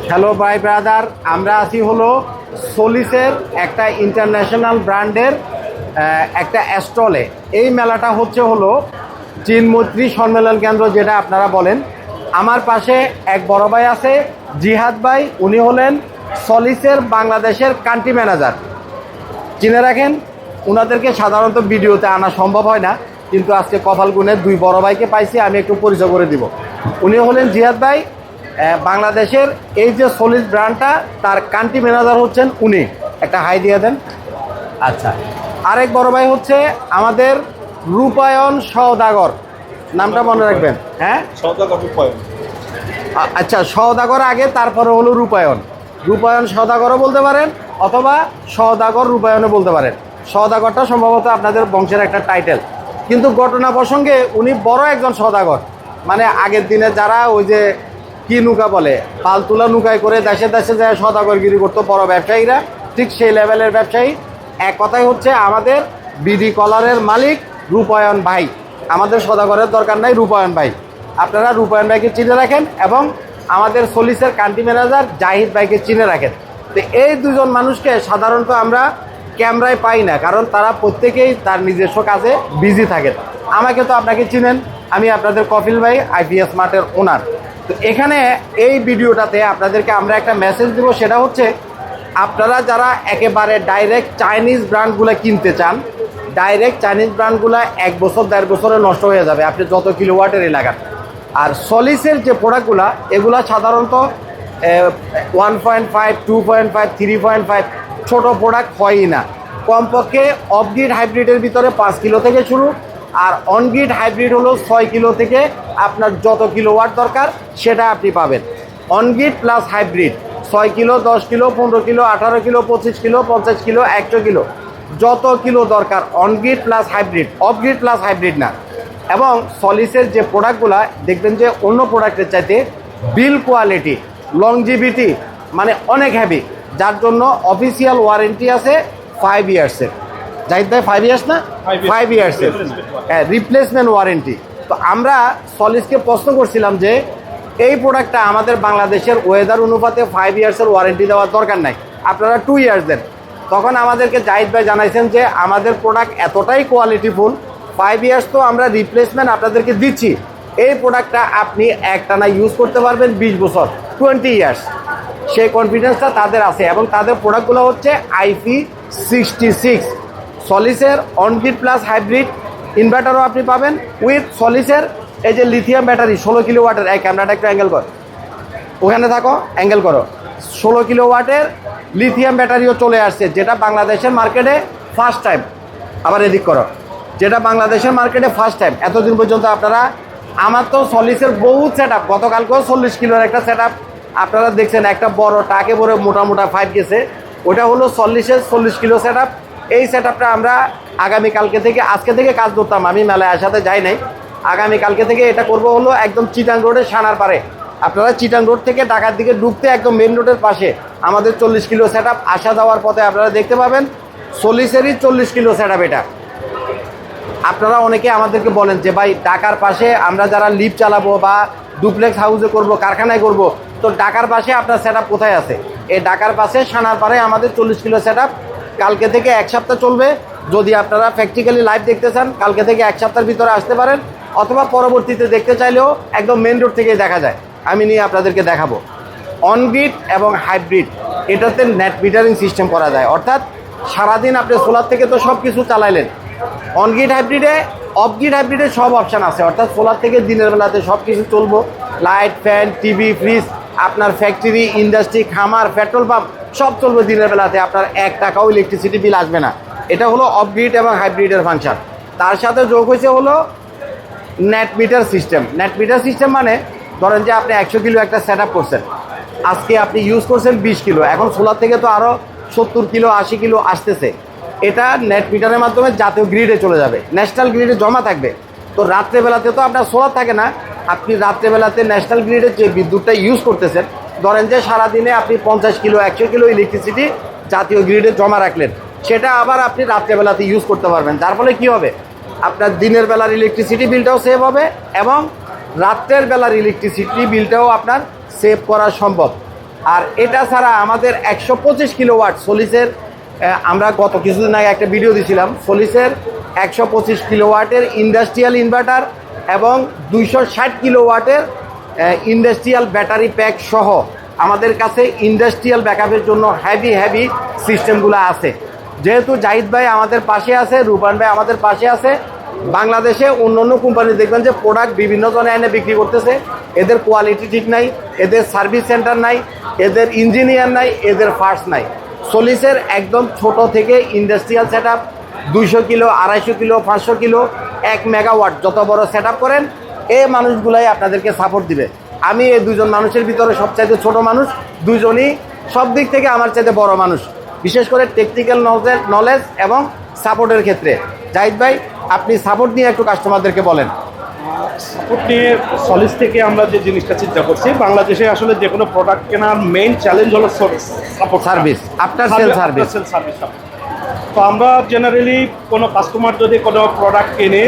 Hello ভাই brother, আমরা আছি হলো সলিসের একটা ইন্টারন্যাশনাল ব্র্যান্ডের একটা স্টলে। এই মেলাটা হচ্ছে হলো চীন মৈত্রী সম্মেলন কেন্দ্র, যেটা আপনারা বলেন। আমার পাশে এক বড় ভাই আছে, জিহাদ ভাই। উনি হলেন সলিসের বাংলাদেশের কান্ট্রি ম্যানেজার। চিনে রাখেন, ওনাদেরকে সাধারণত ভিডিওতে আনা সম্ভব হয় না, কিন্তু আজকে কপাল গুণে দুই বড় ভাইকে পাইছি, আমি একটু পরিচয় করে দিব। উনি হলেন জিহাদ ভাই। বাংলাদেশের এই যে সলিস ব্র্যান্ডটা, তার কান্ট্রি ম্যানেজার হচ্ছেন উনি। একটা হাই দিয়ে দেন। আচ্ছা, আরেক বড় ভাই হচ্ছে আমাদের রূপায়ণ সওদাগর। নামটা মনে রাখবেন। হ্যাঁ, আচ্ছা, সওদাগর আগে, তারপরে হলো রূপায়ণ। রূপায়ণ সওদাগরও বলতে পারেন, অথবা সওদাগর রূপায়ণও বলতে পারেন। সওদাগরটা সম্ভবত আপনাদের বংশের একটা টাইটেল, কিন্তু ঘটনা প্রসঙ্গে উনি বড় একজন সওদাগর। মানে আগের দিনে যারা ওই যে কি নৌকা বলে, পালতুলা নৌকায় করে দেশে দেশে যায় সওদাগরগিরি করতো বড় ব্যবসায়ীরা, ঠিক সেই লেভেলের ব্যবসায়ী। এক কথাই হচ্ছে আমাদের বিডি কলারের মালিক রূপায়ণ ভাই। আমাদের সওদাগরের দরকার নাই, রূপায়ণ ভাই। আপনারা রূপায়ণ ভাইকে চিনে রাখেন, এবং আমাদের সলিসের কান্ট্রি ম্যানেজার জাহিদ ভাইকে চিনে রাখেন। তো এই দুজন মানুষকে সাধারণত আমরা ক্যামেরায় পাই না, কারণ তারা প্রত্যেকেই তার নিজস্ব কাজে বিজি থাকেন। আমাকে তো আপনাকে চিনেন, আমি আপনাদের কপিল ভাই, আইপিএস মার্টের ওনার। তো এখানে এই ভিডিওটাতে আপনাদেরকে আমরা একটা মেসেজ দেবো, সেটা হচ্ছে আপনারা যারা একেবারে ডাইরেক্ট চাইনিজ ব্র্যান্ডগুলো কিনতে চান, ডাইরেক্ট চাইনিজ ব্র্যান্ডগুলো 1 বছর 1.5 বছরে নষ্ট হয়ে যাবে, আপনি যত কিলোওয়াটের লাগান। আর সলিসের যে প্রোডাক্টগুলো, এগুলো সাধারণত 1.5, 2.5, 3.5 ছোটো প্রোডাক্ট হয়ই না। কমপক্ষে অফগ্রিড হাইব্রিডের ভিতরে 5 কিলো থেকে শুরু, আর অনগ্রিড হাইব্রিড হলো 6 কিলো থেকে আপনার যত কিলোওয়াট দরকার সেটা আপনি পাবেন। On-grid plus hybrid 6 kilo, 10 kilo, 15 kilo, 18 kilo, 25 kilo, 50 kilo, 100 kilo, যত কিলো দরকার on-grid plus hybrid, off-grid plus hybrid না। এবং সলিসের যে প্রোডাক্টগুলো দেখবেন যে অন্য প্রোডাক্টের চাইতে বিল কোয়ালিটি, লংজিভিটি মানে অনেক হ্যাভি, যার জন্য অফিসিয়াল ওয়ারেন্টি আছে 5 ইয়ার্সের। জাহিদ ভাই 5 ইয়ার্স না, 5 ইয়ার্সের রিপ্লেসমেন্ট ওয়ারেন্টি। তো আমরা সলিসকে প্রশ্ন করছিলাম যে এই প্রোডাক্টটা আমাদের বাংলাদেশের ওয়েদার অনুপাতে 5 ইয়ার্সের ওয়ারেন্টি দেওয়ার দরকার নাই, আপনারা 2 ইয়ার্স দেন। তখন আমাদেরকে জাহিদ ভাই জানাইছেন যে আমাদের প্রোডাক্ট এতটাই কোয়ালিটিফুল, 5 ইয়ার্স তো আমরা রিপ্লেসমেন্ট আপনাদেরকে দিচ্ছি। এই প্রোডাক্টটা আপনি একটানা ইউজ করতে পারবেন 20 বছর, 20 ইয়ার্স। সেই কনফিডেন্সটা তাদের আছে, এবং তাদের প্রোডাক্টগুলো হচ্ছে IP66 সলিসের অনগ্রিড প্লাস হাইব্রিড ইনভার্টারও আপনি পাবেন, উইথ সলিসের এই যে লিথিয়াম ব্যাটারি 16 কিলোওয়াটের। এই ক্যামেরাটা একটু অ্যাঙ্গেল কর, ওখানে থাকো, অ্যাঙ্গেল করো। 16 কিলোওয়াটের লিথিয়াম ব্যাটারিও চলে আসছে, যেটা বাংলাদেশের মার্কেটে ফার্স্ট টাইম। আবার এদিক করো, যেটা বাংলাদেশের মার্কেটে ফার্স্ট টাইম। এতদিন পর্যন্ত আপনারা, আমার তো সলিসের বহুত সেট আপ, গতকালকেও 40 কিলোর একটা সেট আপ আপনারা দেখছেন, একটা বড় টাকে বড় মোটা 5 গেছে, ওটা হলো সলিসের 40 কিলো সেট আপ। এই সেট আপটা আমরা আগামীকালকে থেকে, আজকে থেকে কাজ করতাম, আমি মেলায় আসাতে যাই নাই। আগামীকালকে থেকে এটা করব হলো একদম চিটাং রোডের সানার পারে। আপনারা চিটাং রোড থেকে ঢাকার দিকে ঢুকতে একদম মেন রোডের পাশে আমাদের 40 কিলো সেট আপ, আসা যাওয়ার পথে আপনারা দেখতে পাবেন সলিসেরই 40 কিলো সেট আপ। এটা আপনারা অনেকে আমাদেরকে বলেন যে ভাই ঢাকার পাশে আমরা যারা লিফট চালাবো বা ডুপ্লেক্স হাউসে করব, কারখানায় করব, তো ঢাকার পাশে আপনার সেট কোথায় আছে? এই ঢাকার পাশে সানার পাড়ে আমাদের 40 কিলো সেট আপ। কালকে থেকে 1 সপ্তাহ চলবে। যদি আপনারা প্র্যাকটিক্যালি লাইভ দেখতে চান, কালকে থেকে 1 সপ্তাহের ভিতরে আসতে পারেন, অথবা পরবর্তীতে দেখতে চাইলেও একদম মেন রোড থেকেই দেখা যায়, আমি নিয়ে আপনাদেরকে দেখাবো। অনগ্রিড এবং হাইব্রিড, এটাতে নেট মিটারিং সিস্টেম করা যায়, অর্থাৎ সারাদিন আপনি সোলার থেকে তো সব কিছু চালাইলেন। অনগ্রিড হাইব্রিডে, অফগ্রিড হাইব্রিডে সব অপশান আছে, অর্থাৎ সোলার থেকে দিনের বেলাতে সব কিছু চলবো, লাইট, ফ্যান, টিভি, ফ্রিজ, আপনার ফ্যাক্টরি, ইন্ডাস্ট্রি, খামার, পেট্রোল পাম্প সব চলবে দিনের বেলাতে, আপনার 1 টাকাও ইলেকট্রিসিটি বিল আসবে না। এটা হলো অফগ্রিড এবং হাইব্রিডের ফাংশন। তার সাথে যোগ হয়েছে হলো net metre system. Net metre system মানে ধরেন যে আপনি 100 কিলো একটা সেট আপ করছেন, আজকে আপনি ইউজ করছেন 20 কিলো, এখন সোলার থেকে তো আরও 70 কিলো 80 কিলো আসতেছে। এটা নেট মিটারের মাধ্যমে জাতীয় গ্রিডে চলে যাবে, ন্যাশনাল গ্রিডে জমা থাকবে। তো রাত্রেবেলাতে তো আপনার সোলার থাকে না, আপনি রাত্রেবেলাতে ন্যাশনাল গ্রিডের যে বিদ্যুৎটা ইউজ করতেছেন, ধরেন যে সারাদিনে আপনি 50 কিলো 100 কিলো ইলেকট্রিসিটি জাতীয় গ্রিডে জমা রাখলেন, সেটা আবার আপনি রাত্রেবেলাতে ইউজ করতে পারবেন। যার ফলে কী হবে, আপনার দিনের বেলার ইলেকট্রিসিটি বিলটাও সেভ হবে, এবং রাত্রের বেলার ইলেকট্রিসিটি বিলটাও আপনার সেভ করা সম্ভব। আর এটা ছাড়া আমাদের 125 কিলোওয়াট সলিসের, আমরা গত কিছুদিন আগে একটা ভিডিও দিয়েছিলাম, সলিসের 125 কিলোওয়াটের ইন্ডাস্ট্রিয়াল ইনভার্টার এবং 260 কিলোওয়াটের ইন্ডাস্ট্রিয়াল ব্যাটারি প্যাক সহ আমাদের কাছে ইন্ডাস্ট্রিয়াল ব্যাকআপের জন্য হেভি সিস্টেমগুলো আছে। যেহেতু জাহিদ ভাই আমাদের পাশে আছে, রূপান ভাই আমাদের পাশে আছে, বাংলাদেশে অন্য কোম্পানি দেখবেন যে প্রোডাক্ট বিভিন্ন জনে এনে বিক্রি করতেছে, এদের কোয়ালিটি ঠিক নাই, এদের সার্ভিস সেন্টার নাই, এদের ইঞ্জিনিয়ার নাই, এদের ফার্স্ট নাই। সলিসের একদম ছোট থেকে industrial set up 200 kilo, 250 kilo, 500 kilo, 1 megawatt যত বড় সেট আপ করেন, এই মানুষগুলাই আপনাদেরকে সাপোর্ট দিবে। আমি এই দুজন মানুষের ভিতরে সবচাইতে ছোট মানুষ, দুজনই সব দিক থেকে আমার চাইতে বড় মানুষ, বিশেষ করে টেকনিক্যাল নলেজ এবং সাপোর্টের ক্ষেত্রে। জাহিদ ভাই, আপনি সাপোর্ট নিয়ে একটু কাস্টমারদেরকে বলেন। সাপোর্ট নিয়ে সলিস থেকে আমরা যে জিনিসটা চিন্তা করছি, বাংলাদেশে আসলে যে কোনো প্রোডাক্ট কেনার মেইন চ্যালেঞ্জ হলো support service, after sale service. তো আমরা জেনারেলি কোনো কাস্টমার যদি কোনো প্রোডাক্ট কেনে,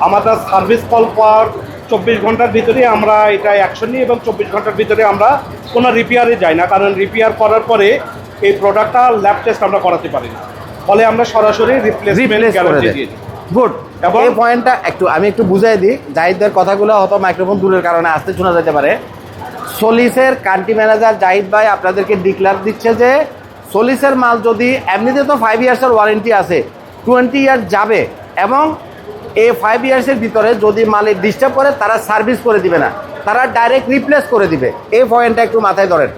আমাদের সার্ভিস কল পর 24 ঘন্টার ভিতরে আমরা এটা অ্যাকশন নিই এবং 24 ঘন্টার ভিতরে আমরা কোনো রিপেয়ারে যাই না, কারণ রিপেয়ার করার পরে এই প্রোডাক্টটা ল্যাব টেস্ট আমরা করাতে পারি না, ফলে আমরা সরাসরি রিপ্লেসমেন্ট গ্যারান্টি দিই। গুড। এবং এই পয়েন্টটা আমি একটু বুঝাই দিই, জাহিদের কথাগুলো হয়তো মাইক্রোফোন দূরের কারণে আসতে শোনা যেতে পারে। সলিসের কান্ট্রি ম্যানেজার জাহিদ ভাই আপনাদেরকে ডিক্লার দিচ্ছে যে সলিসের মাল যদি, এমনিতে তো 5 ইয়ার্সের ওয়ারেন্টি আছে, 20 ইয়ার্স যাবে, এবং এই 5 ইয়ার্সের ভিতরে যদি মালে ডিস্টার্ব করে তারা সার্ভিস করে দিবে না, তারা ডাইরেক্ট রিপ্লেস করে দিবে। এই পয়েন্টটা একটু মাথায় ধরেন।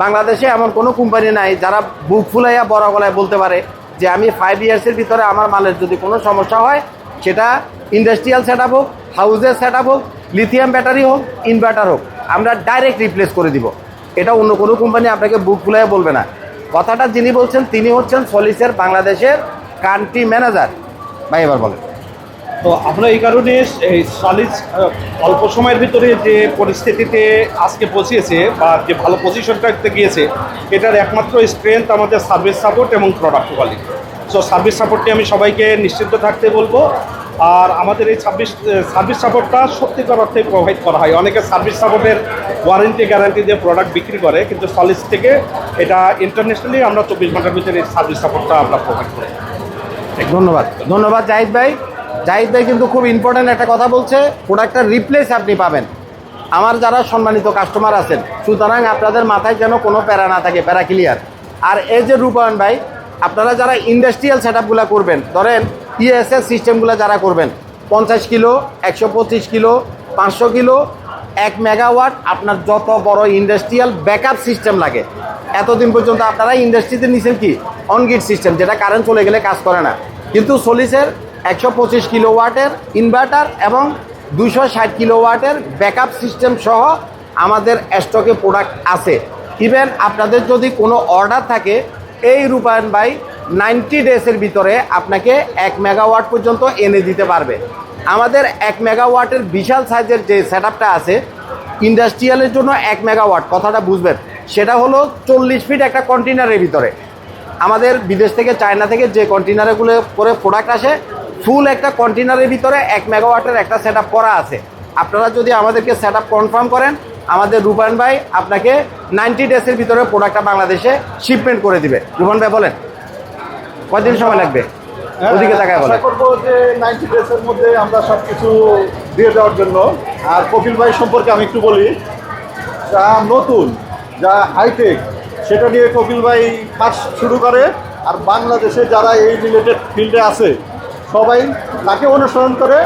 বাংলাদেশে এমন কোনো কোম্পানি নাই যারা বুক ফুলাইয়া বড় গলায় বলতে পারে যে আমি 5 ইয়ার্সের ভিতরে আমার মালের যদি কোনো সমস্যা হয়, সেটা ইন্ডাস্ট্রিয়াল সেট আপ হোক, হাউসের সেট আপ হোক, লিথিয়াম ব্যাটারি হোক, ইনভার্টার হোক, আমরা ডাইরেক্ট রিপ্লেস করে দিব। এটা অন্য কোনো কোম্পানি আপনাকে বুক ফুলাইয়া বলবে না। কথাটা যিনি বলছেন তিনি হচ্ছেন সলিসের বাংলাদেশের কান্ট্রি ম্যানেজার। ভাই এবার বলেন। তো আমরা এই কারণে এই সলিস অল্প সময়ের ভিতরে যে পরিস্থিতিতে আজকে পৌঁছিয়েছে বা যে ভালো পজিশনটাতে গিয়েছে, এটার একমাত্র স্ট্রেংথ আমাদের সার্ভিস সাপোর্ট এবং প্রোডাক্ট কোয়ালিটি। সো সার্ভিস সাপোর্টটি আমি সবাইকে নিশ্চিন্ত থাকতে বলবো। আর আমাদের এই সার্ভিস সাপোর্টটা সত্যিকার অর্থে প্রোভাইড করা হয়। অনেকে সার্ভিস সাপোর্টের ওয়ারেন্টি গ্যারান্টি দিয়ে প্রোডাক্ট বিক্রি করে, কিন্তু সলিস থেকে এটা ইন্টারন্যাশনালি আমরা 24 ঘন্টার ভিতরে সার্ভিস সাপোর্টটা আমরা প্রোভাইড করি। ধন্যবাদ জাহিদ ভাই। জাহিদ ভাই কিন্তু খুব ইম্পর্ট্যান্ট একটা কথা বলছে, প্রোডাক্টটা রিপ্লেস আপনি পাবেন। আমার যারা সম্মানিত কাস্টমার আছেন, সুতরাং আপনাদের মাথায় যেন কোনো প্যারা না থাকে, প্যারা ক্লিয়ার। আর এই যে রূপায়ণ ভাই, আপনারা যারা ইন্ডাস্ট্রিয়াল সেট আপগুলো করবেন, ধরেন ইএসএস সিস্টেমগুলো যারা করবেন, 50 কিলো, 125 কিলো, 500 কিলো, 1 মেগাওয়াট, আপনার যত বড় ইন্ডাস্ট্রিয়াল ব্যাকআপ সিস্টেম লাগে, এতদিন পর্যন্ত আপনারা ইন্ডাস্ট্রিতে নিছেন কি অনগ্রিড সিস্টেম, যেটা কারেন্ট চলে গেলে কাজ করে না। কিন্তু সলিসের 125 কিলোওয়াটের ইনভার্টার এবং 260 কিলোওয়াটের ব্যাকআপ সিস্টেম সহ আমাদের স্টকে প্রোডাক্ট আছে। ইভেন আপনাদের যদি কোনো অর্ডার থাকে, এই রূপায়ণ ভাই 90 ডেজের ভিতরে আপনাকে 1 মেগাওয়াট পর্যন্ত এনে দিতে পারবে। আমাদের 1 মেগাওয়াটের বিশাল সাইজের যে সেট আপটা আছে ইন্ডাস্ট্রিয়ালের জন্য, 1 মেগাওয়াট কথাটা বুঝবেন, সেটা হলো 40 ফিট একটা কন্টেনারের ভিতরে। আমাদের বিদেশ থেকে, চায়না থেকে যে কন্টেনারগুলো করে প্রোডাক্ট আসে, ফুল একটা কন্টেনারের ভিতরে 1 মেগাওয়াটের একটা সেট আপ করা আছে। আপনারা যদি আমাদেরকে সেট আপ কনফার্ম করেন, আমাদের রূপায়ণ ভাই আপনাকে 90 ডেজের ভিতরে প্রোডাক্টটা বাংলাদেশে শিপমেন্ট করে দিবে। রূপায়ণ ভাই বলেন কয়দিন সময় লাগবে? ওদিকে তাকায় বলেন। আশা করবো যে 90 ডেজের মধ্যে আমরা সব কিছু দিয়ে দেওয়ার জন্য। আর কপিল ভাই সম্পর্কে আমি একটু বলি, যা নতুন, যা হাইটেক, সেটা নিয়ে কপিল ভাই ফার্স্ট শুরু করে। আর বাংলাদেশে যারা এই রিলেটেড ফিল্ডে আছে সবাই তাকে অনুসরণ করে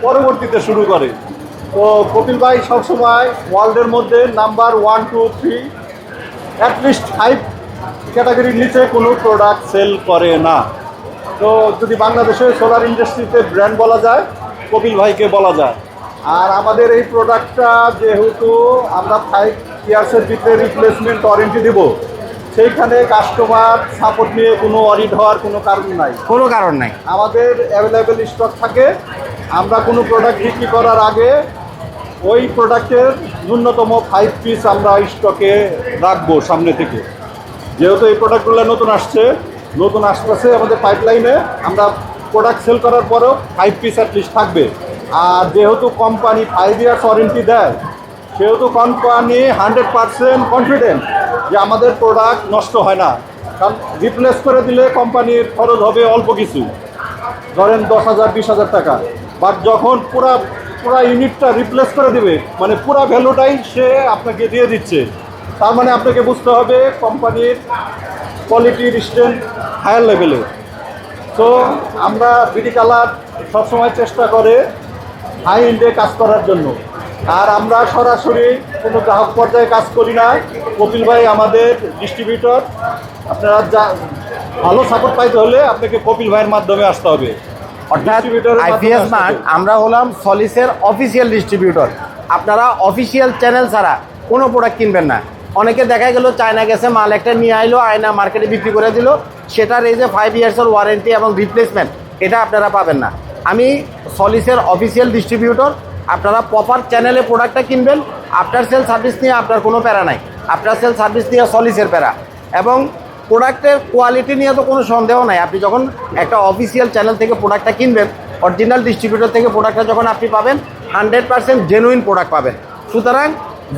পরবর্তীতে শুরু করে। তো কপিল ভাই সবসময় ওয়ার্ল্ডের মধ্যে নাম্বার 1, 2, 3 অ্যাটলিস্ট 5 ক্যাটাগরির নিচে কোনো প্রোডাক্ট সেল করে না। তো যদি বাংলাদেশের সোলার ইন্ডাস্ট্রিতে ব্র্যান্ড বলা যায়, কপিল ভাইকে বলা যায়। আর আমাদের এই প্রোডাক্টটা যেহেতু আমরা 5 ইয়ার্সের ভিতরে রিপ্লেসমেন্ট ওয়ারেন্টি দেব, সেইখানে কাস্টমার সাপোর্ট নিয়ে কোনো ওয়ারিড হওয়ার কোনো কারণ নাই। আমাদের অ্যাভেলেবেল স্টক থাকে। আমরা কোনো প্রোডাক্ট বিক্রি করার আগে ওই প্রোডাক্টের ন্যূনতম 5 পিস আমরা স্টকে রাখবো সামনে থেকে। যেহেতু এই প্রোডাক্টগুলো নতুন আসতেছে আমাদের পাইপলাইনে, আমরা প্রোডাক্ট সেল করার পরেও 5 পিস অ্যাটলিস্ট থাকবে। আর যেহেতু কোম্পানি 5 ইয়ার্স ওয়ারেন্টি দেয়, সেহেতু কোম্পানি 100% কনফিডেন্ট যে আমাদের প্রোডাক্ট নষ্ট হয় না। কারণ রিপ্লেস করে দিলে কোম্পানির খরচ হবে অল্প কিছু, ধরেন 10,000 20,000 টাকা। বাট যখন পুরা ইউনিটটা রিপ্লেস করে দিবে, মানে পুরা ভ্যালুটাই সে আপনাকে দিয়ে দিচ্ছে। তার মানে আপনাকে বুঝতে হবে কোম্পানির কোয়ালিটির স্ট্রেন্থ হায়ার লেভেলে। তো আমরা বিডি কালার সবসময় চেষ্টা করে হাই এন্ডে কাজ করার জন্য। আর আমরা সরাসরি কোনো গ্রাহক পর্যায়ে কাজ করি না। কপিল ভাই আমাদের ডিস্ট্রিবিউটর। আপনারা ভালো সাপোর্ট পাইতে হলে আপনাকে কপিল ভাইয়ের মাধ্যমে আসতে হবে। অর্থাৎ আইপিএস মার্ট আমরা হলাম সলিসের অফিসিয়াল ডিস্ট্রিবিউটর। আপনারা অফিসিয়াল চ্যানেল ছাড়া কোনো প্রোডাক্ট কিনবেন না। অনেকে দেখা গেল চায়না গেছে, মাল একটা নিয়ে আইলো, আয়না মার্কেটে বিক্রি করে দিল, সেটার এই যে 5 ইয়ার্সের ওয়ারেন্টি এবং রিপ্লেসমেন্ট, এটা আপনারা পাবেন না। আমি সলিসের অফিসিয়াল ডিস্ট্রিবিউটর। আপনারা প্রপার চ্যানেলে প্রোডাক্টটা কিনবেন। আফটার সেল সার্ভিস নিয়ে আপনার কোনো প্যারা নাই। আফটার সেল সার্ভিস নিয়ে সলিসের প্যারা, এবং প্রোডাক্টের কোয়ালিটি নিয়ে তো কোনো সন্দেহ নাই। আপনি যখন একটা অফিসিয়াল চ্যানেল থেকে প্রোডাক্টটা কিনবেন, অরিজিনাল ডিস্ট্রিবিউটর থেকে প্রোডাক্টটা যখন আপনি পাবেন, 100% জেনুইন প্রোডাক্ট পাবেন। সুতরাং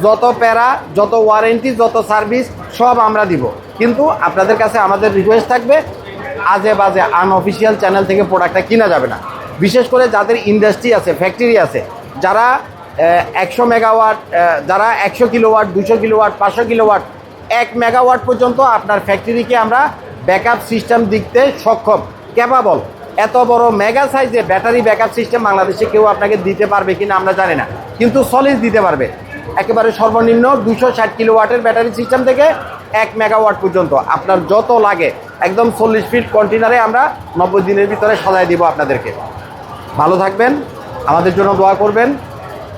যত প্যারা, যত ওয়ারেন্টি, যত সার্ভিস সব আমরা দিব। কিন্তু আপনাদের কাছে আমাদের রিকোয়েস্ট থাকবে, আজে বাজে আনঅফিসিয়াল চ্যানেল থেকে প্রোডাক্টটা কিনা যাবে না। বিশেষ করে যাদের ইন্ডাস্ট্রি আছে, ফ্যাক্টরি আছে, যারা 100 মেগাওয়াট, যারা 100 কিলোওয়াট, 200 কিলোওয়াট, 500 কিলোওয়াট, 1 মেগাওয়াট পর্যন্ত আপনার ফ্যাক্টরিকে আমরা ব্যাকআপ সিস্টেম দিতে সক্ষম, ক্যাপাবল। এত বড় মেগা সাইজে ব্যাটারি ব্যাকআপ সিস্টেম বাংলাদেশে কেউ আপনাকে দিতে পারবে কিনা আমরা জানি না, কিন্তু সলিড দিতে পারবে। একেবারে সর্বনিম্ন 260 কিলোওয়াটের ব্যাটারি সিস্টেম থেকে 1 মেগাওয়াট পর্যন্ত আপনার যত লাগে একদম 40 ফিট কন্টেনারে আমরা 90 দিনের ভিতরে সাজাই দিব আপনাদেরকে। ভালো থাকবেন, আমাদের জন্য দোয়া করবেন।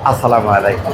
আসসালামু আলাইকুম।